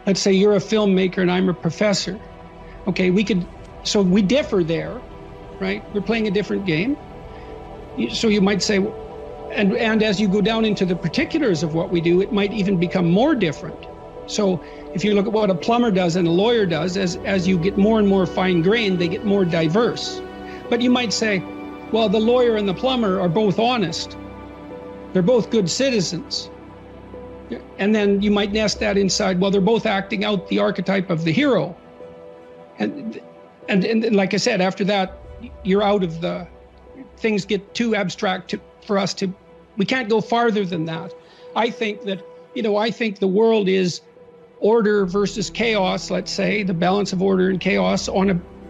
Let's say you're a filmmaker and I'm a professor. Okay, so we differ there, right? We're playing a different game. So you might say, and as you go down into the particulars of what we do, it might even become more different. So if you look at what a plumber does and a lawyer does, as you get more and more fine-grained, they get more diverse. But you might say, well, the lawyer and the plumber are both honest. They're both good citizens. And then you might nest that inside, well, they're both acting out the archetype of the hero. And like I said, after that, you're out of things get too abstract for us to, we can't go farther than that. I think that, I think the world is order versus chaos, let's say, the balance of order and chaos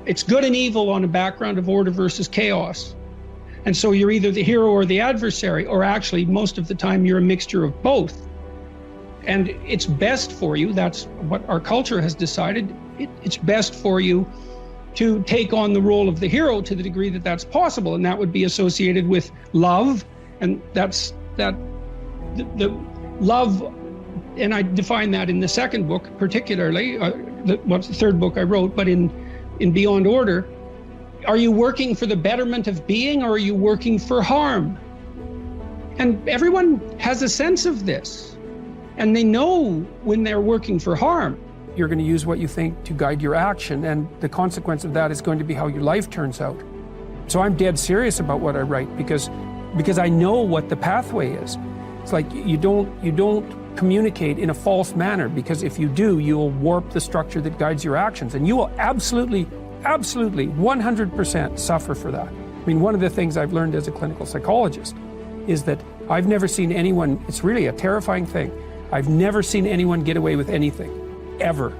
it's good and evil on a background of order versus chaos. And so you're either the hero or the adversary, or actually most of the time you're a mixture of both. And it's best for you, that's what our culture has decided, it's best for you to take on the role of the hero to the degree that that's possible. And that would be associated with love. And the love, and I define that in the second book particularly, the third book I wrote, but in Beyond Order, are you working for the betterment of being, or are you working for harm? And everyone has a sense of this, and they know when they're working for harm. You're going to use what you think to guide your action, and the consequence of that is going to be how your life turns out. So I'm dead serious about what I write because I know what the pathway is. It's like you don't communicate in a false manner, because if you do, you will warp the structure that guides your actions, and you will absolutely 100% suffer for that. I mean, one of the things I've learned as a clinical psychologist is that I've never seen anyone, it's really a terrifying thing, I've never seen anyone get away with anything, ever.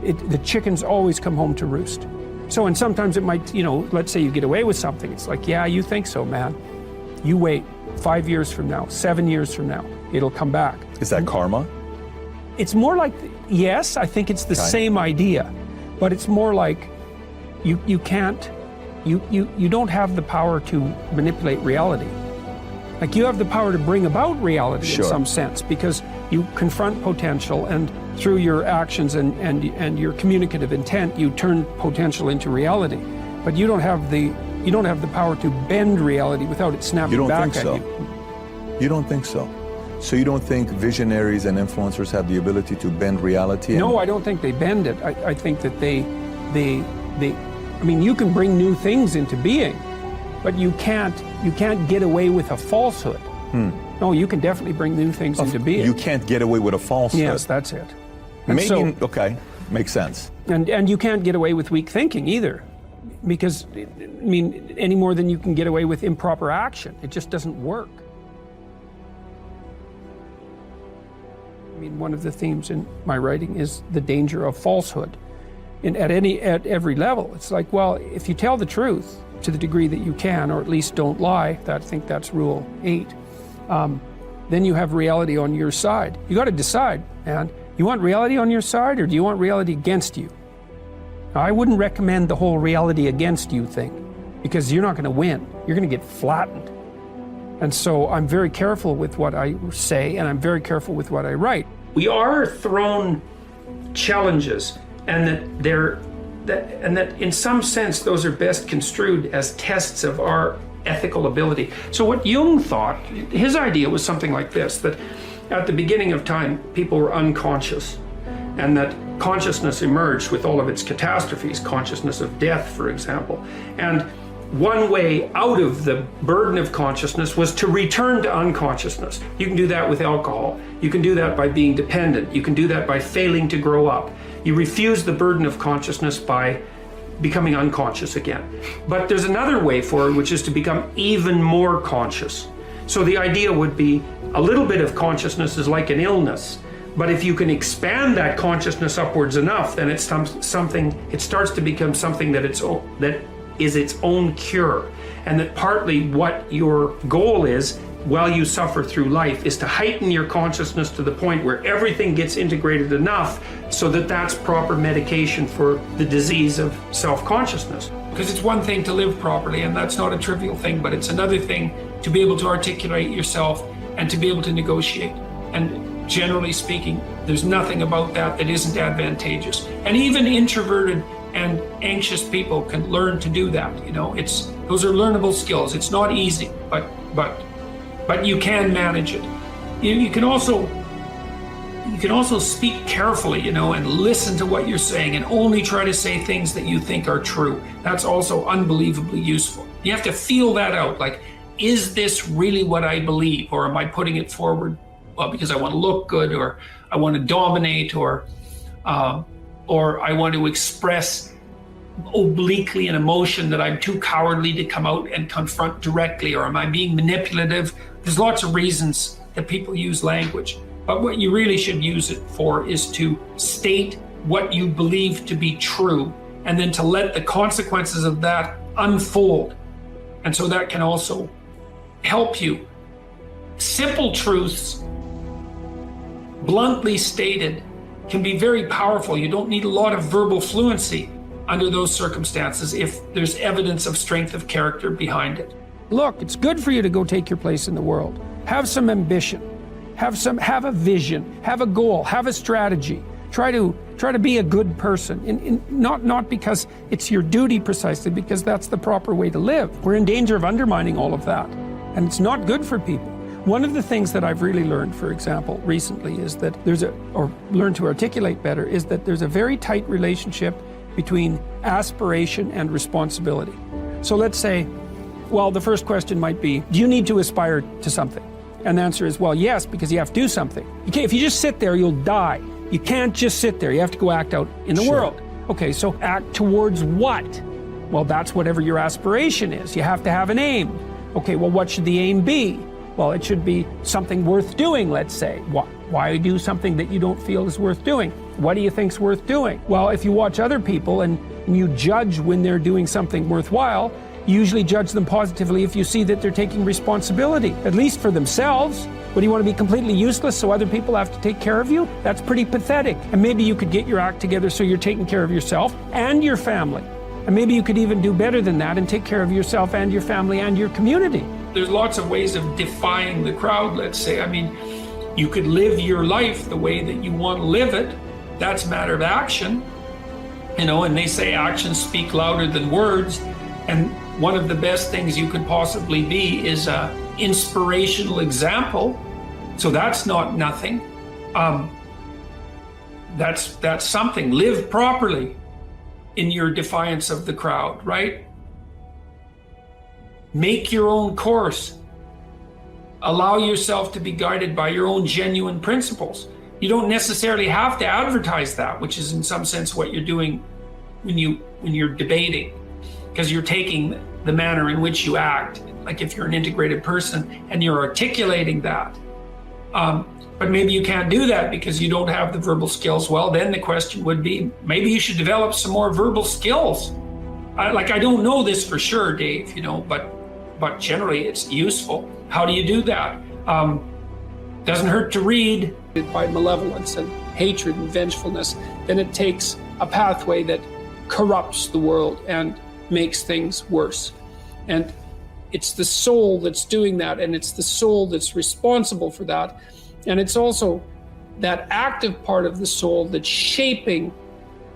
The chickens always come home to roost. So, and sometimes it might, let's say you get away with something, it's like, yeah, you think so, man. You wait 5 years from now, 7 years from now, it'll come back. Is that karma? It's more like, yes, I think it's the same idea, but it's more like you don't have the power to manipulate reality. Like, you have the power to bring about reality in some sense, because you confront potential, and through your actions and your communicative intent, you turn potential into reality. But you don't have the power to bend reality without it snapping back at you. You don't think so? So you don't think visionaries and influencers have the ability to bend reality? No, I don't think they bend it. I think that I mean, you can bring new things into being, but you can't get away with a falsehood. No, you can definitely bring new things into being. You can't get away with a falsehood. Yes, that's it. Okay, makes sense. And you can't get away with weak thinking either, because, I mean, any more than you can get away with improper action. It just doesn't work. I mean, one of the themes in my writing is the danger of falsehood. At every level, it's like, well, if you tell the truth to the degree that you can, or at least don't lie, I think that's rule 8, then you have reality on your side. You got to decide, man. You want reality on your side, or do you want reality against you? Now, I wouldn't recommend the whole reality against you thing, because you're not going to win. You're going to get flattened. And so I'm very careful with what I say, and I'm very careful with what I write. We are thrown challenges, and that in some sense those are best construed as tests of our ethical ability. So what Jung thought, his idea was something like this, that at the beginning of time people were unconscious, and that consciousness emerged with all of its catastrophes, consciousness of death, for example. And one way out of the burden of consciousness was to return to unconsciousness. You can do that with alcohol. You can do that by being dependent. You can do that by failing to grow up. You refuse the burden of consciousness by becoming unconscious again. But there's another way forward, which is to become even more conscious. So the idea would be a little bit of consciousness is like an illness. But if you can expand that consciousness upwards enough, then it starts to become something that is its own cure. And that partly what your goal is while you suffer through life is to heighten your consciousness to the point where everything gets integrated enough so that that's proper medication for the disease of self-consciousness. Because it's one thing to live properly, and that's not a trivial thing, but it's another thing to be able to articulate yourself and to be able to negotiate. And generally speaking, there's nothing about that that isn't advantageous. And even introverted and anxious people can learn to do that. Those are learnable skills. It's not easy, but you can manage it. You can also speak carefully, and listen to what you're saying, and only try to say things that you think are true. That's also unbelievably useful. You have to feel that out. Like, is this really what I believe, or am I putting it forward because I want to look good, or I want to dominate, or I want to express obliquely an emotion that I'm too cowardly to come out and confront directly, or am I being manipulative? There's lots of reasons that people use language, but what you really should use it for is to state what you believe to be true, and then to let the consequences of that unfold. And so that can also help you. Simple truths, bluntly stated, can be very powerful. You don't need a lot of verbal fluency under those circumstances if there's evidence of strength of character behind it. Look, it's good for you to go take your place in the world. Have some ambition, have a vision, have a goal, have a strategy. Try to be a good person, not because it's your duty precisely, because that's the proper way to live. We're in danger of undermining all of that, and it's not good for people. One of the things that I've really learned, for example, recently is that learned to articulate better, is that there's a very tight relationship between aspiration and responsibility. So let's say, well, the first question might be, do you need to aspire to something? And the answer is, well, yes, because you have to do something. Okay, if you just sit there, you'll die. You can't just sit there. You have to go act out in the world. Okay, so act towards what? Well, that's whatever your aspiration is. You have to have an aim. Okay, well, what should the aim be? Well, it should be something worth doing, let's say. Why do something that you don't feel is worth doing? What do you think's worth doing? Well, if you watch other people and you judge when they're doing something worthwhile, you usually judge them positively if you see that they're taking responsibility, at least for themselves. What, do you want to be completely useless so other people have to take care of you? That's pretty pathetic. And maybe you could get your act together so you're taking care of yourself and your family. And maybe you could even do better than that and take care of yourself and your family and your community. There's lots of ways of defying the crowd, let's say. I mean, you could live your life the way that you want to live it. That's a matter of action. And they say actions speak louder than words. And one of the best things you could possibly be is an inspirational example. So that's not nothing. That's something. Live properly in your defiance of the crowd, right? Make your own course. Allow yourself to be guided by your own genuine principles. You don't necessarily have to advertise that, which is in some sense what you're doing when you're debating, because you're taking the manner in which you act, like if you're an integrated person and you're articulating that. But maybe you can't do that because you don't have the verbal skills. Well, then the question would be, maybe you should develop some more verbal skills. I don't know this for sure, Dave, but generally it's useful. How do you do that? Doesn't hurt to read. By malevolence and hatred and vengefulness, then it takes a pathway that corrupts the world and makes things worse. And it's the soul that's doing that, and it's the soul that's responsible for that. And it's also that active part of the soul that's shaping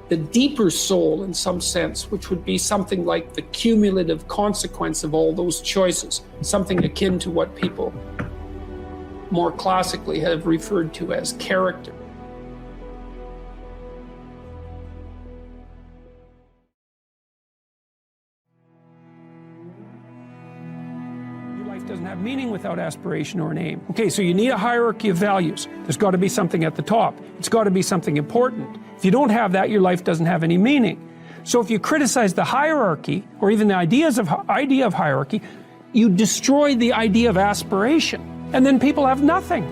the deeper soul in some sense, which would be something like the cumulative consequence of all those choices, something akin to what people more classically have referred to as character. Doesn't have meaning without aspiration or an aim. Okay, so you need a hierarchy of values. There's got to be something at the top. It's got to be something important. If you don't have that, your life doesn't have any meaning. So if you criticize the hierarchy, or even the idea of hierarchy, you destroy the idea of aspiration, and then people have nothing.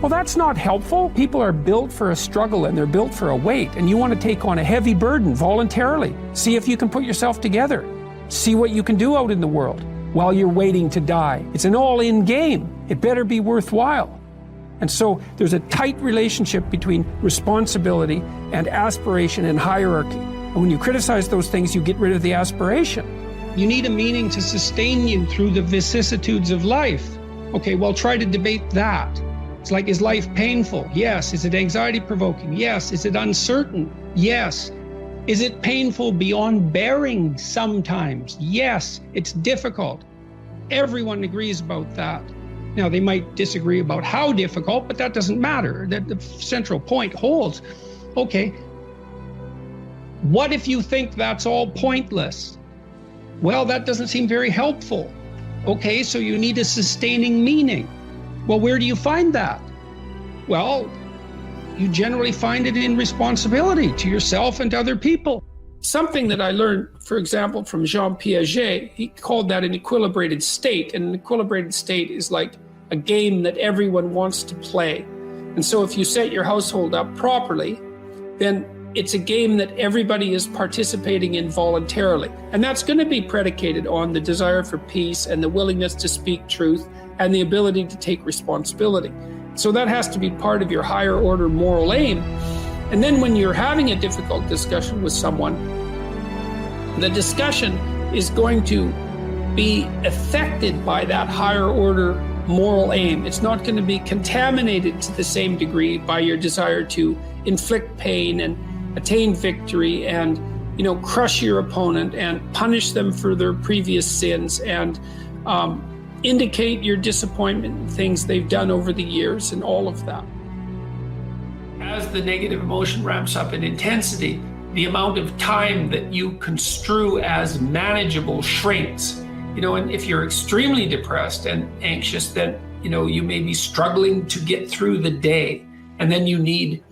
Well, that's not helpful. People are built for a struggle, and they're built for a weight, and you want to take on a heavy burden voluntarily. See if you can put yourself together. See what you can do out in the world while you're waiting to die. It's an all-in game. It better be worthwhile. And so there's a tight relationship between responsibility and aspiration and hierarchy. And when you criticize those things, you get rid of the aspiration. You need a meaning to sustain you through the vicissitudes of life. Okay, well, try to debate that. It's like, is life painful? Yes. Is it anxiety provoking? Yes. Is it uncertain? Yes. Is it painful beyond bearing sometimes? Yes. It's difficult. Everyone agrees about that. Now, they might disagree about how difficult, but that doesn't matter. That the central point holds. Okay. What if you think that's all pointless? Well, that doesn't seem very helpful. Okay, so you need a sustaining meaning. Well, where do you find that? Well, you generally find it in responsibility to yourself and to other people. Something that I learned, for example, from Jean Piaget, he called that an equilibrated state. And an equilibrated state is like a game that everyone wants to play. And so if you set your household up properly, then it's a game that everybody is participating in voluntarily. And that's going to be predicated on the desire for peace and the willingness to speak truth and the ability to take responsibility. So that has to be part of your higher order moral aim. And then when you're having a difficult discussion with someone, the discussion is going to be affected by that higher order moral aim. It's not going to be contaminated to the same degree by your desire to inflict pain and attain victory and, crush your opponent and punish them for their previous sins and indicate your disappointment in things they've done over the years and all of that. As the negative emotion ramps up in intensity, the amount of time that you construe as manageable shrinks. And if you're extremely depressed and anxious, then, you may be struggling to get through the day. And then you need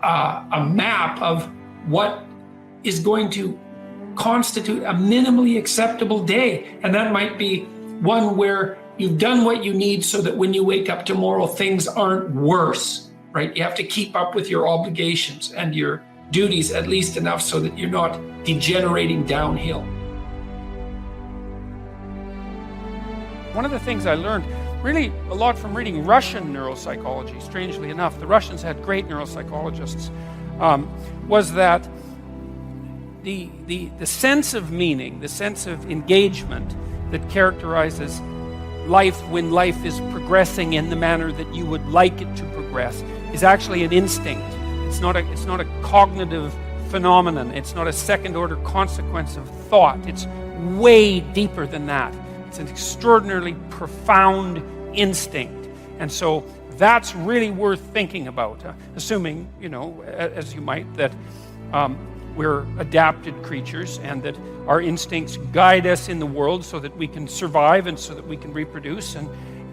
a map of what is going to constitute a minimally acceptable day. And that might be one where you've done what you need so that when you wake up tomorrow, things aren't worse, right? You have to keep up with your obligations and your duties at least enough so that you're not degenerating downhill. One of the things I learned really a lot from reading Russian neuropsychology, strangely enough, the Russians had great neuropsychologists, was that the sense of meaning, the sense of engagement that characterizes life when life is progressing in the manner that you would like it to progress is actually an instinct. It's not a cognitive phenomenon. It's not a second-order consequence of thought. It's way deeper than that. It's an extraordinarily profound instinct. And so that's really worth thinking about, assuming, as you might, that we're adapted creatures and that our instincts guide us in the world so that we can survive and so that we can reproduce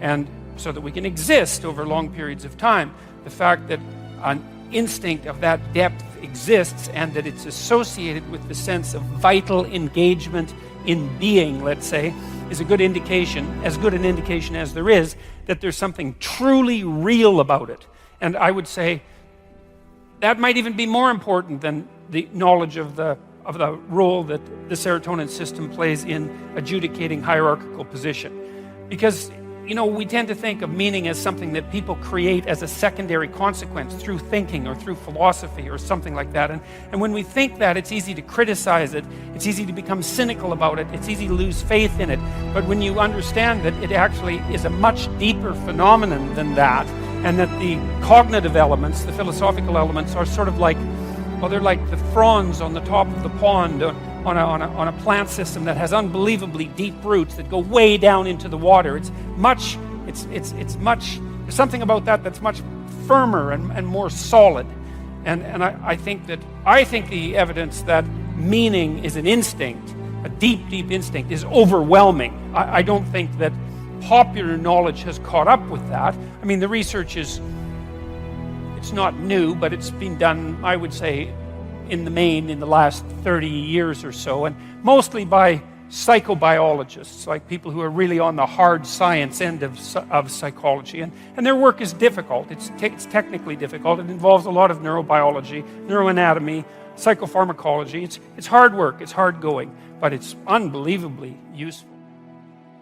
and so that we can exist over long periods of time. The fact that an instinct of that depth exists and that it's associated with the sense of vital engagement in being, let's say, is a good indication, as good an indication as there is, that there's something truly real about it. And I would say that might even be more important than the knowledge of the role that the serotonin system plays in adjudicating hierarchical position. Because we tend to think of meaning as something that people create as a secondary consequence through thinking or through philosophy or something like that. And when we think that, it's easy to criticize it. It's easy to become cynical about it. It's easy to lose faith in it. But when you understand that it actually is a much deeper phenomenon than that, and that the cognitive elements, the philosophical elements, are sort of like, they're like the fronds on the top of the pond on a plant system that has unbelievably deep roots that go way down into the water. It's much, there's something about that that's much firmer and more solid. And I think the evidence that meaning is an instinct, a deep, deep instinct, is overwhelming. I don't think that popular knowledge has caught up with that. I mean, the research it's not new, but it's been done, I would say, in the main in the last 30 years or so, and mostly by psychobiologists, like people who are really on the hard science end of psychology. And their work is difficult. It's technically difficult. It involves a lot of neurobiology, neuroanatomy, psychopharmacology. It's hard work. It's hard going, but it's unbelievably useful.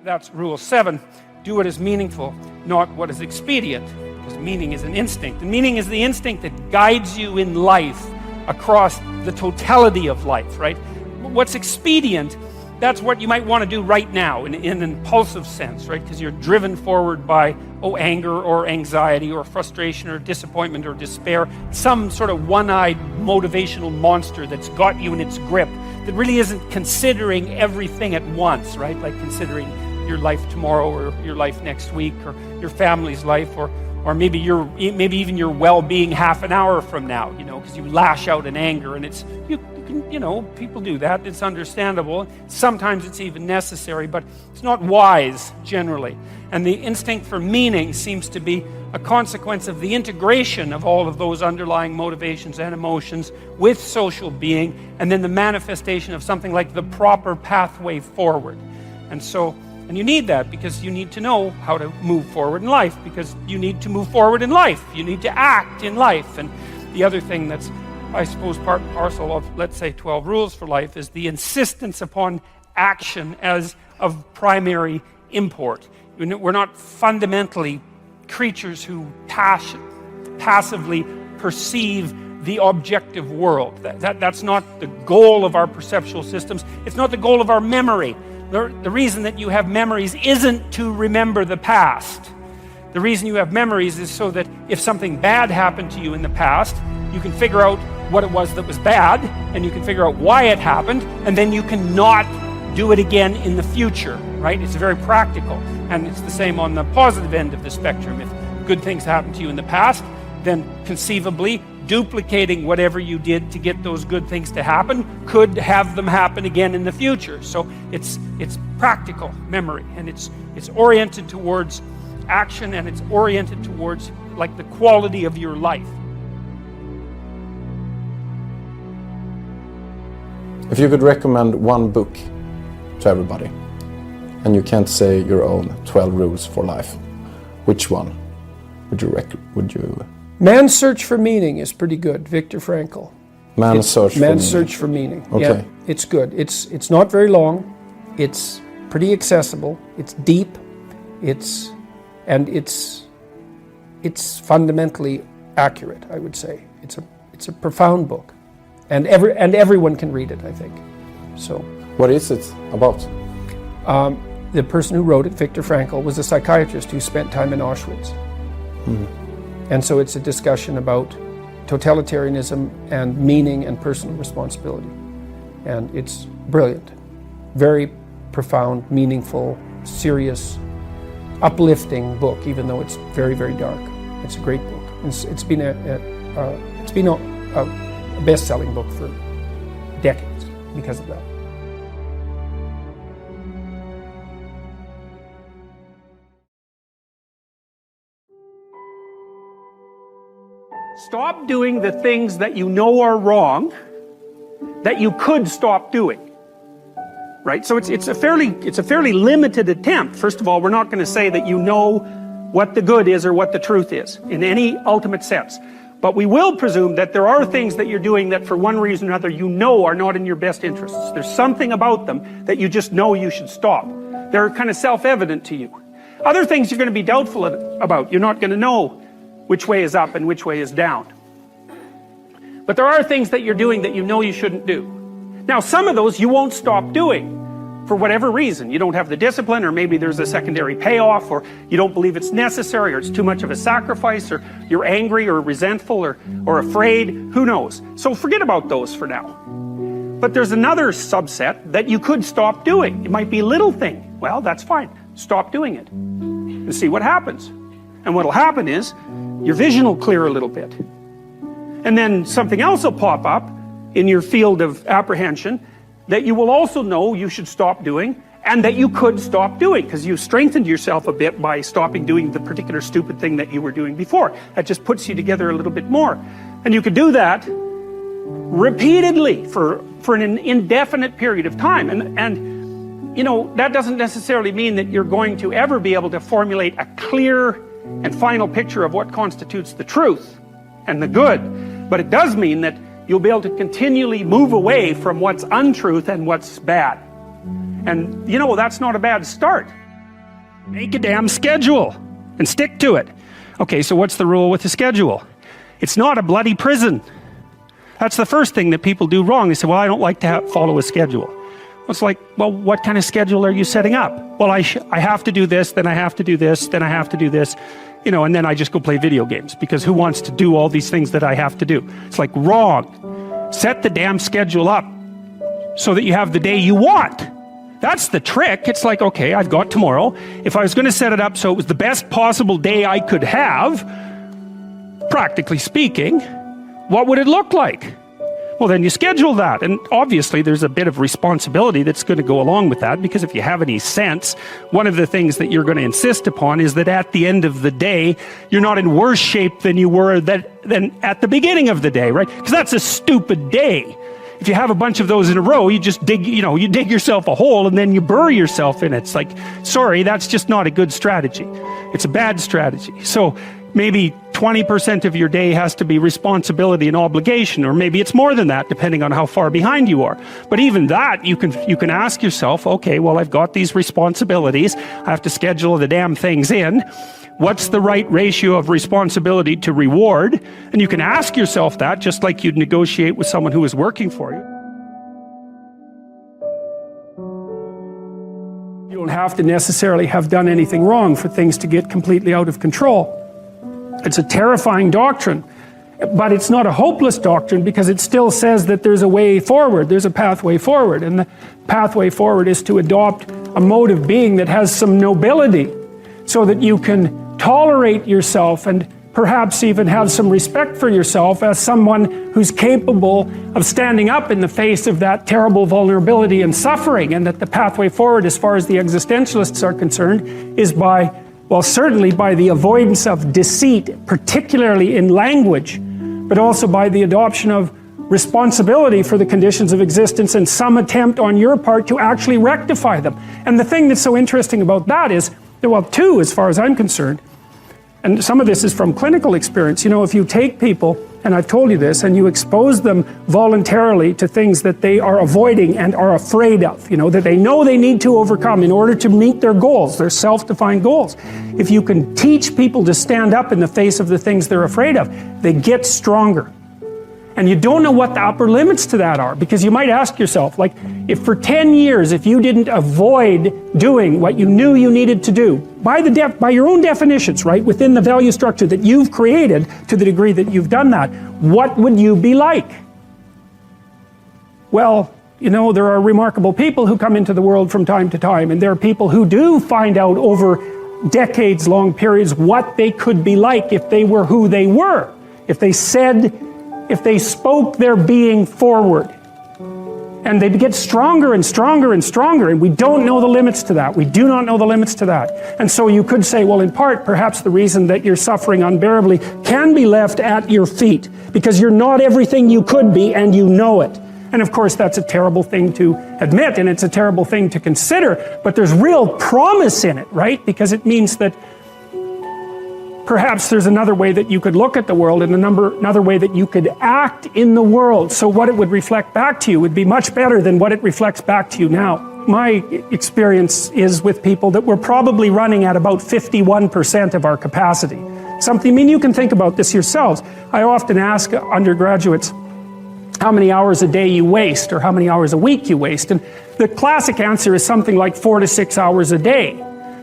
That's rule 7. Do what is meaningful, not what is expedient. Because meaning is an instinct. And meaning is the instinct that guides you in life across the totality of life, right? What's expedient that's what you might want to do right now in an impulsive sense, right? Because you're driven forward by, anger or anxiety or frustration or disappointment or despair, some sort of one-eyed motivational monster that's got you in its grip that really isn't considering everything at once, right? Like considering your life tomorrow or your life next week or your family's life or maybe even your well-being half an hour from now, because you lash out in anger, and people do that. It's understandable. Sometimes it's even necessary, but it's not wise generally. And the instinct for meaning seems to be a consequence of the integration of all of those underlying motivations and emotions with social being, and then the manifestation of something like the proper pathway forward. And you need that because you need to know how to move forward in life, because you need to move forward in life. You need to act in life. And the other thing that's, I suppose, part and parcel of, let's say, 12 rules for life is the insistence upon action as of primary import. We're not fundamentally creatures who passively perceive the objective world. That's not the goal of our perceptual systems. It's not the goal of our memory. The reason that you have memories isn't to remember the past. The reason you have memories is so that if something bad happened to you in the past, you can figure out what it was that was bad, and you can figure out why it happened, and then you can not do it again in the future, right? It's very practical. And it's the same on the positive end of the spectrum. If good things happened to you in the past, then conceivably duplicating whatever you did to get those good things to happen could have them happen again in the future. So it's practical memory, and it's oriented towards action, and it's oriented towards like the quality of your life. If you could recommend one book to everybody, and you can't say your own 12 rules for life, which one would you? Man's Search for Meaning is pretty good, Viktor Frankl. Man's Search for Meaning. Okay. Yeah, it's good. It's not very long. It's pretty accessible. It's deep. It's fundamentally accurate, I would say. It's a profound book, and everyone can read it, I think. So. What is it about? The person who wrote it, Viktor Frankl, was a psychiatrist who spent time in Auschwitz. Mm-hmm. And so it's a discussion about totalitarianism and meaning and personal responsibility. And it's brilliant. Very profound, meaningful, serious, uplifting book, even though it's very, very dark. It's a great book. It's been a best-selling book for decades because of that. Stop doing the things that you know are wrong that you could stop doing. Right? So it's a fairly limited attempt. First of all, we're not going to say that you know what the good is or what the truth is in any ultimate sense. But we will presume that there are things that you're doing that for one reason or another you know are not in your best interests. There's something about them that you just know you should stop. They're kind of self-evident to you. Other things you're going to be doubtful about. You're not going to know which way is up and which way is down. But there are things that you're doing that you know you shouldn't do. Now, some of those you won't stop doing for whatever reason. You don't have the discipline, or maybe there's a secondary payoff, or you don't believe it's necessary, or it's too much of a sacrifice, or you're angry or resentful or afraid. Who knows? So forget about those for now. But there's another subset that you could stop doing. It might be a little thing. Well, that's fine. Stop doing it and see what happens. And what'll happen is your vision will clear a little bit. And then something else will pop up in your field of apprehension that you will also know you should stop doing, and that you could stop doing, because you strengthened yourself a bit by stopping doing the particular stupid thing that you were doing before. That just puts you together a little bit more. And you could do that repeatedly for an indefinite period of time. And you know, that doesn't necessarily mean that you're going to ever be able to formulate a clear and final picture of what constitutes the truth and the good. But it does mean that you'll be able to continually move away from what's untruth and what's bad. And you know, that's not a bad start. Make a damn schedule and stick to it. Okay, so what's the rule with the schedule? It's not a bloody prison. That's the first thing that people do wrong. They say, well, I don't like to follow a schedule. It's like, well, what kind of schedule are you setting up? Well, I have to do this, then I have to do this, then I have to do this, you know, and then I just go play video games, because who wants to do all these things that I have to do? It's like, wrong. Set the damn schedule up so that you have the day you want. That's the trick. It's like, okay, I've got tomorrow. If I was going to set it up so it was the best possible day I could have, practically speaking, what would it look like? Well, then you schedule that, and obviously there's a bit of responsibility that's going to go along with that, because if you have any sense, one of the things that you're going to insist upon is that at the end of the day, you're not in worse shape than you were than at the beginning of the day, right? Because that's a stupid day. If you have a bunch of those in a row, you just dig, you know, you dig yourself a hole and then you bury yourself in it. It's like, sorry, that's just not a good strategy. It's a bad strategy. So maybe 20% of your day has to be responsibility and obligation, or maybe it's more than that, depending on how far behind you are. But even that, you can ask yourself, okay, well, I've got these responsibilities. I have to schedule the damn things in. What's the right ratio of responsibility to reward? And you can ask yourself that, just like you'd negotiate with someone who is working for you. You don't have to necessarily have done anything wrong for things to get completely out of control. It's a terrifying doctrine, but it's not a hopeless doctrine, because it still says that there's a way forward, there's a pathway forward, and the pathway forward is to adopt a mode of being that has some nobility, so that you can tolerate yourself and perhaps even have some respect for yourself as someone who's capable of standing up in the face of that terrible vulnerability and suffering, and that the pathway forward, as far as the existentialists are concerned, is by, well, certainly by the avoidance of deceit, particularly in language, but also by the adoption of responsibility for the conditions of existence and some attempt on your part to actually rectify them. And the thing that's so interesting about that is, well, two, as far as I'm concerned, and some of this is from clinical experience, you know, if you take people, and I've told you this, and you expose them voluntarily to things that they are avoiding and are afraid of, you know, that they know they need to overcome in order to meet their goals, their self-defined goals. If you can teach people to stand up in the face of the things they're afraid of, they get stronger. And you don't know what the upper limits to that are, because you might ask yourself, like, if for 10 years, if you didn't avoid doing what you knew you needed to do, by your own definitions, right, within the value structure that you've created, to the degree that you've done that, what would you be like? Well, you know, there are remarkable people who come into the world from time to time, and there are people who do find out over decades-long periods what they could be like if they were who they were, if they spoke their being forward. And they get stronger and stronger and stronger, and we don't know the limits to that. We do not know the limits to that. And so you could say, well, in part, perhaps the reason that you're suffering unbearably can be left at your feet, because you're not everything you could be, and you know it. And of course, that's a terrible thing to admit, and it's a terrible thing to consider, but there's real promise in it, right? Because it means that perhaps there's another way that you could look at the world, and another way that you could act in the world. So what it would reflect back to you would be much better than what it reflects back to you now. My experience is with people that we're probably running at about 51% of our capacity. I mean, you can think about this yourselves. I often ask undergraduates how many hours a day you waste, or how many hours a week you waste. And the classic answer is something like 4 to 6 hours a day.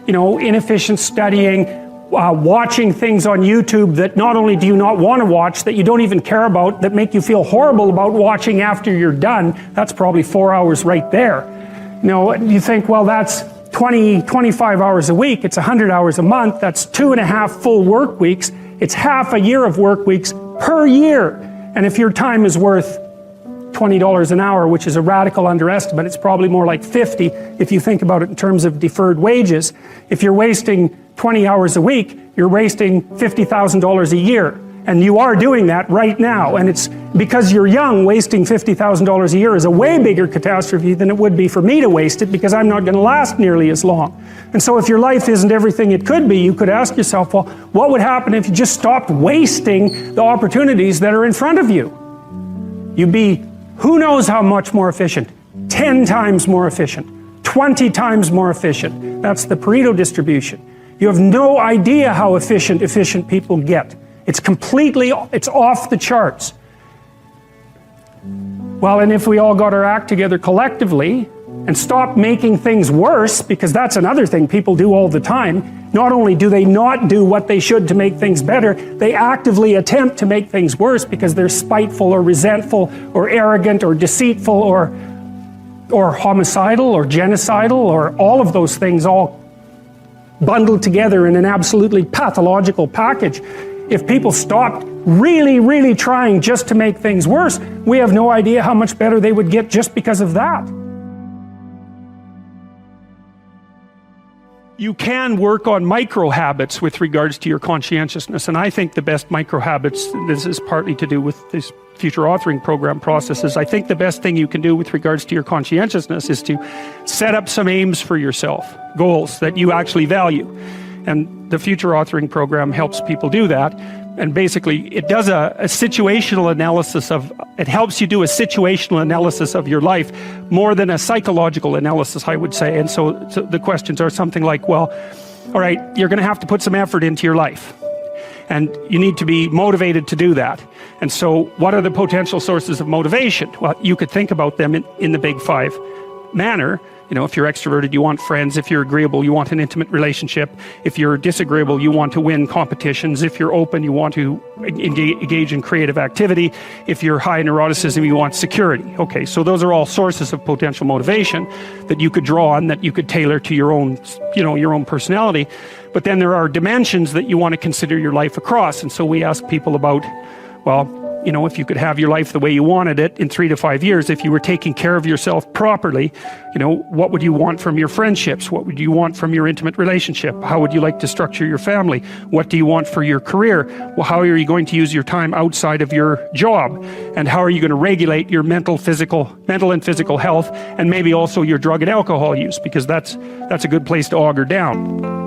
You know, inefficient studying, watching things on YouTube that not only do you not want to watch, that you don't even care about, that make you feel horrible about watching after you're done. That's probably 4 hours right there. You know, you think, well, that's 25 hours a week, it's 100 hours a month, that's 2.5 full work weeks, it's half a year of work weeks per year. And if your time is worth $20 an hour, which is a radical underestimate, it's probably more like 50 if you think about it in terms of deferred wages. If you're wasting 20 hours a week, you're wasting $50,000 a year. And you are doing that right now. And it's because you're young, wasting $50,000 a year is a way bigger catastrophe than it would be for me to waste it, because I'm not going to last nearly as long. And so if your life isn't everything it could be, you could ask yourself, well, what would happen if you just stopped wasting the opportunities that are in front of you? You'd be who knows how much more efficient? 10 times more efficient, 20 times more efficient. That's the Pareto distribution. You have no idea how efficient people get. It's off the charts. Well, and if we all got our act together collectively, and stop making things worse, because that's another thing people do all the time. Not only do they not do what they should to make things better, they actively attempt to make things worse because they're spiteful or resentful or arrogant or deceitful or homicidal or genocidal, or all of those things all bundled together in an absolutely pathological package. If people stopped really trying just to make things worse, we have no idea how much better they would get just because of that. You can work on micro habits with regards to your conscientiousness, and I think the best micro habits, this is partly to do with this future authoring program processes, I think the best thing you can do with regards to your conscientiousness is to set up some aims for yourself, goals that you actually value. And the future authoring program helps people do that. And basically it does a situational analysis of, it helps you do a situational analysis of your life more than a psychological analysis, I would say. And so the questions are something like, well, all right, you're going to have to put some effort into your life, and you need to be motivated to do that. And so what are the potential sources of motivation? Well, you could think about them in the big five manner. You know, if you're extroverted, you want friends. If you're agreeable, you want an intimate relationship. If you're disagreeable, you want to win competitions. If you're open, you want to engage in creative activity. If you're high neuroticism, you want security. Okay, so those are all sources of potential motivation that you could draw on, that you could tailor to your own, you know, your own personality. But then there are dimensions that you want to consider your life across. And so we ask people about, well, you know, if you could have your life the way you wanted it in 3 to 5 years, if you were taking care of yourself properly, you know, what would you want from your friendships? What would you want from your intimate relationship? How would you like to structure your family? What do you want for your career? Well, how are you going to use your time outside of your job? And how are you going to regulate your mental and physical health, and maybe also your drug and alcohol use, because that's a good place to auger down.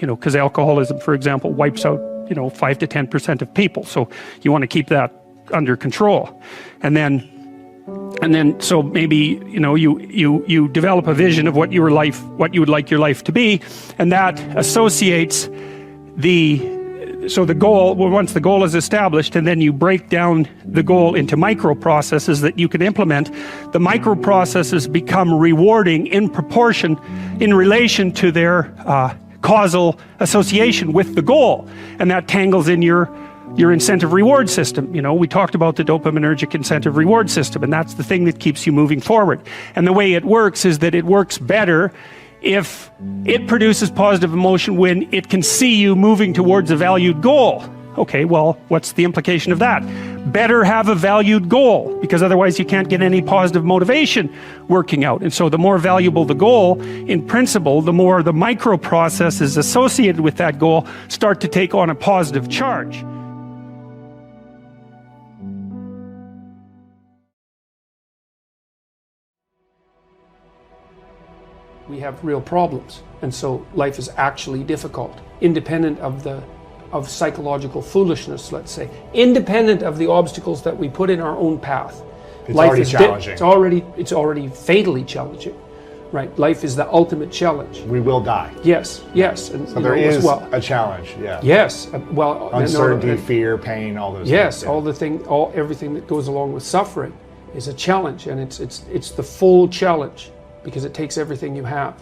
You know, because alcoholism, for example, wipes out, you know, 5 to 10% of people. So you want to keep that under control. And then so maybe, you know, you develop a vision of what you would like your life to be, and that associates the goal. Well, once the goal is established, and then you break down the goal into micro processes that you can implement, the micro processes become rewarding in proportion, in relation to their causal association with the goal, and that tangles in your incentive reward system. You know, we talked about the dopaminergic incentive reward system, and that's the thing that keeps you moving forward. And the way it works is that it works better if it produces positive emotion when it can see you moving towards a valued goal. Okay, well, what's the implication of that? Better have a valued goal, because otherwise you can't get any positive motivation working out. And so the more valuable the goal, in principle, the more the micro processes associated with that goal start to take on a positive charge. We have real problems, and so life is actually difficult, independent of psychological foolishness, let's say, independent of the obstacles that we put in our own path. It's life already is challenging. It's already fatally challenging, right? Life is the ultimate challenge. We will die. Yes. And, so there is a challenge. Yeah. Yes. Well, uncertainty, fear, pain, all those. Yes, things, yeah. Everything that goes along with suffering is a challenge, and it's the full challenge, because it takes everything you have.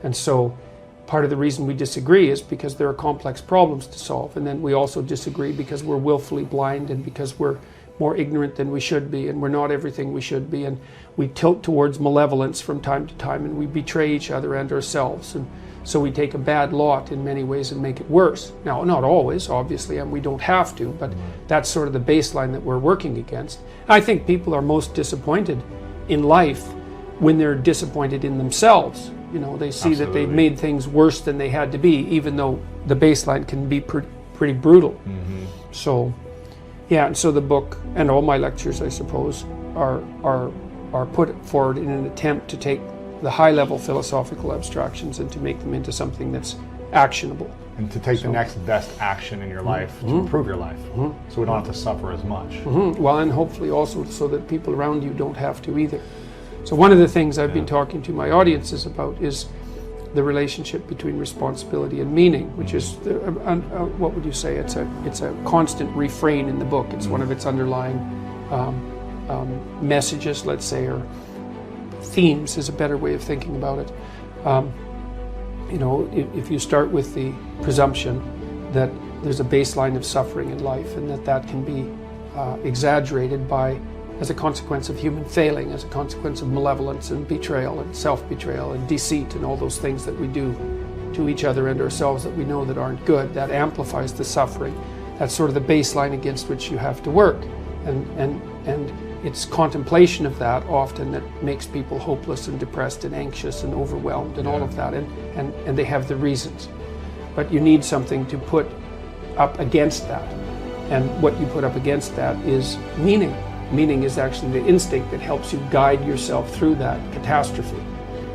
And so part of the reason we disagree is because there are complex problems to solve, and then we also disagree because we're willfully blind, and because we're more ignorant than we should be, and we're not everything we should be, and we tilt towards malevolence from time to time, and we betray each other and ourselves, and so we take a bad lot in many ways and make it worse. Now, not always, obviously, and we don't have to, but that's sort of the baseline that we're working against. I think people are most disappointed in life when they're disappointed in themselves. You know, they see that they've made things worse than they had to be, even though the baseline can be pretty brutal. So, yeah, and so the book and all my lectures, I suppose, are put forward in an attempt to take the high-level philosophical abstractions and to make them into something that's actionable. And to take the next best action in your life to improve your life, so we don't have to suffer as much. Well, and hopefully also so that people around you don't have to either. So one of the things I've been talking to my audiences about is the relationship between responsibility and meaning, which is, what would you say, it's a constant refrain in the book. It's one of its underlying messages, let's say, or themes is a better way of thinking about it. You know, if you start with the presumption that there's a baseline of suffering in life and that can be exaggerated as a consequence of human failing, as a consequence of malevolence and betrayal and self-betrayal and deceit and all those things that we do to each other and ourselves that we know that aren't good, that amplifies the suffering. That's sort of the baseline against which you have to work. And it's contemplation of that often that makes people hopeless and depressed and anxious and overwhelmed and all of that, and they have the reasons. But you need something to put up against that. And what you put up against that is meaning. Meaning is actually the instinct that helps you guide yourself through that catastrophe.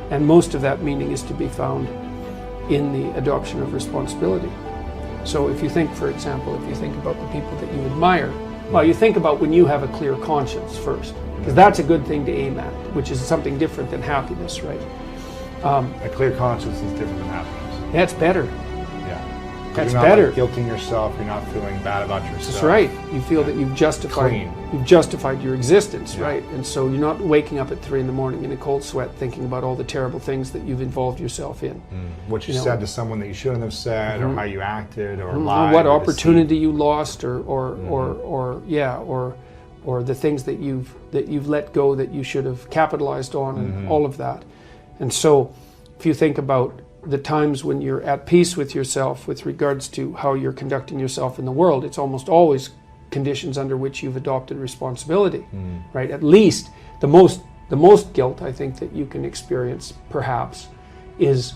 And most of that meaning is to be found in the adoption of responsibility. So if you think, for example, if you think about the people that you admire, well, you think about when you have a clear conscience first, because that's a good thing to aim at, which is something different than happiness, right? A clear conscience is different than happiness. That's better. Yeah. That's you're not better. Like guilting yourself. You're not feeling bad about yourself. That's right. You feel that you've justified your existence, right? And so you're not waking up at 3 a.m. in a cold sweat thinking about all the terrible things that you've involved yourself in. What you said to someone that you shouldn't have said, or how you acted, or lied, or what or opportunity you lost, or the things that you've let go that you should have capitalized on, and all of that. And so, if you think about the times when you're at peace with yourself with regards to how you're conducting yourself in the world, it's almost always conditions under which you've adopted responsibility, right? At least the most guilt I think that you can experience perhaps is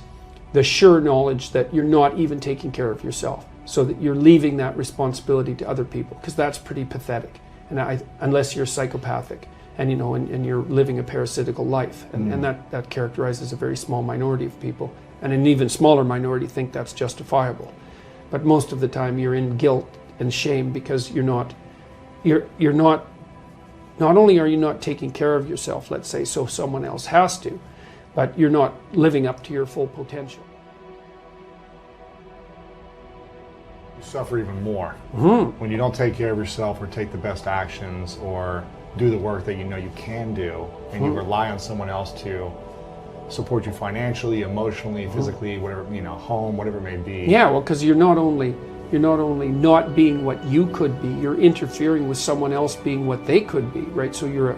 the sure knowledge that you're not even taking care of yourself, so that you're leaving that responsibility to other people, because that's pretty pathetic. And unless you're psychopathic and you're living a parasitical life, and that characterizes a very small minority of people, and an even smaller minority think that's justifiable. But most of the time you're in guilt and shame because you're not only are you not taking care of yourself, let's say, so someone else has to, but you're not living up to your full potential. You suffer even more when you don't take care of yourself, or take the best actions, or do the work that you know you can do, and you rely on someone else to support you financially, emotionally, physically, whatever, home, whatever it may be. Yeah, well, because you're not only not being what you could be, you're interfering with someone else being what they could be, right? So you're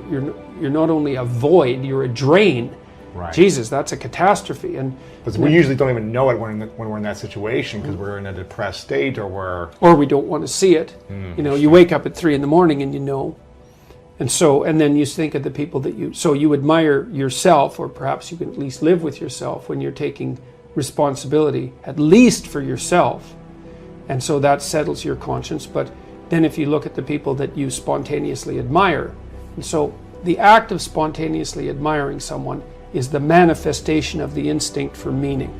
not only a void, you're a drain. Right. Jesus, that's a catastrophe. But we usually don't even know it when we're in that situation, because we're in a depressed state, or we don't want to see it. You wake up at 3 a.m. and and then you think of the people that you admire yourself, or perhaps you can at least live with yourself when you're taking responsibility, at least for yourself. And so that settles your conscience. But then if you look at the people that you spontaneously admire, and so the act of spontaneously admiring someone is the manifestation of the instinct for meaning,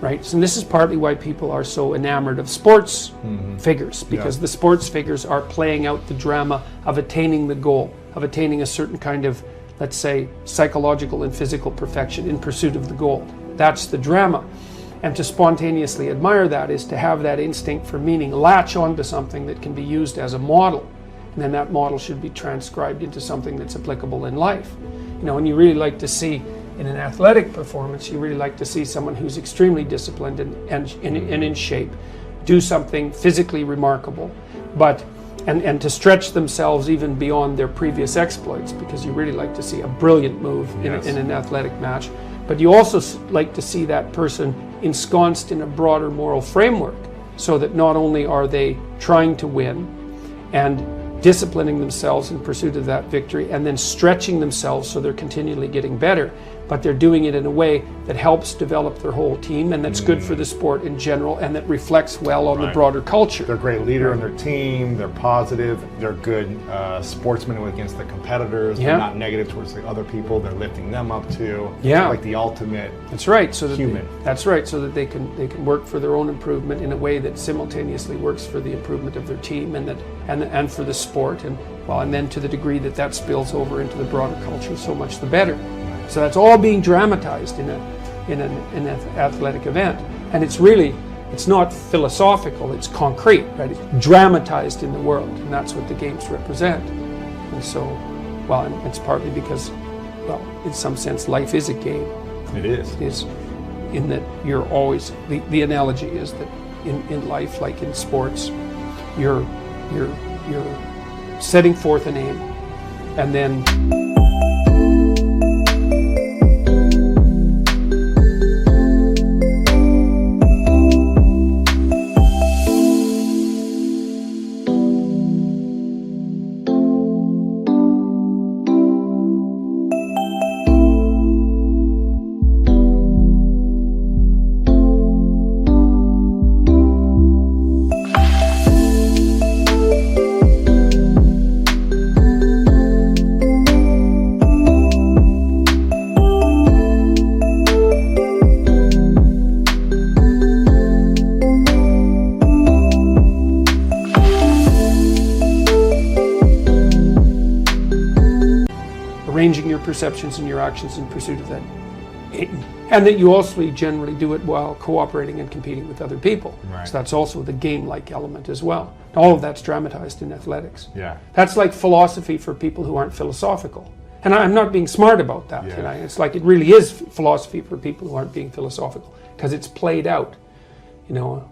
right? So this is partly why people are so enamored of sports figures, because the sports figures are playing out the drama of attaining the goal, of attaining a certain kind of, let's say, psychological and physical perfection in pursuit of the goal. That's the drama. And to spontaneously admire that is to have that instinct for meaning latch onto something that can be used as a model. And then that model should be transcribed into something that's applicable in life. And you really like to see, in an athletic performance, you really like to see someone who's extremely disciplined and in shape do something physically remarkable, and to stretch themselves even beyond their previous exploits, because you really like to see a brilliant move in an athletic match. But you also like to see that person ensconced in a broader moral framework, so that not only are they trying to win and disciplining themselves in pursuit of that victory, and then stretching themselves so they're continually getting better. But they're doing it in a way that helps develop their whole team, and that's good for the sport in general, and that reflects well on the broader culture. They're a great leader on their team, they're positive, they're good sportsmen against the competitors, they're not negative towards the other people, they're lifting them up too. Yeah. Like the ultimate That's right, so that human. That's right, so that they can work for their own improvement in a way that simultaneously works for the improvement of their team and for the sport, and then to the degree that that spills over into the broader culture, so much the better. So that's all being dramatized in an athletic event, and it's not philosophical, it's concrete, right? It's dramatized in the world, and that's what the games represent. And so, and it's partly because, in some sense, life is a game. It is. It is, in that you're always, the analogy is that in life, like in sports, you're setting forth an aim, and then arranging your perceptions and your actions in pursuit of that. And that you also generally do it while cooperating and competing with other people. Right. So that's also the game-like element as well. All of that's dramatized in athletics. Yeah. That's like philosophy for people who aren't philosophical. And I'm not being smart about that. Yeah. You know? It's like it really is philosophy for people who aren't being philosophical, because it's played out, you know.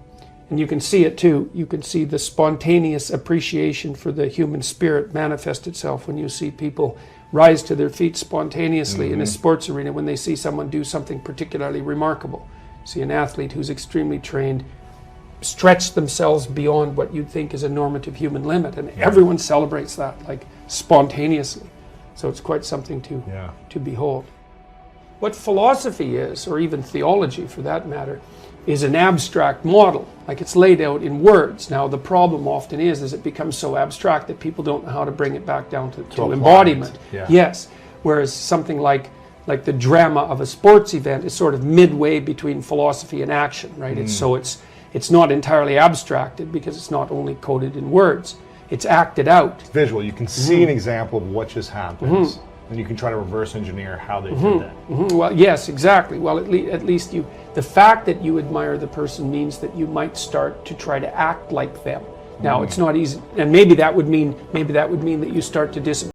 And you can see it too. You can see the spontaneous appreciation for the human spirit manifest itself when you see people rise to their feet spontaneously in a sports arena when they see someone do something particularly remarkable. See an athlete who's extremely trained stretch themselves beyond what you'd think is a normative human limit, and everyone celebrates that, like, spontaneously. So it's quite something to behold. What philosophy is, or even theology for that matter, is an abstract model, like it's laid out in words. Now the problem often is it becomes so abstract that people don't know how to bring it back down to embodiment. Yeah. Yes, whereas something like the drama of a sports event is sort of midway between philosophy and action, right? It's not entirely abstracted because it's not only coded in words, it's acted out. It's visual, you can see an example of what just happened. And you can try to reverse engineer how they did that. Well, yes, exactly. Well, at least the fact that you admire the person means that you might start to try to act like them. Now, it's not easy, and maybe that would mean that you start to disappoint.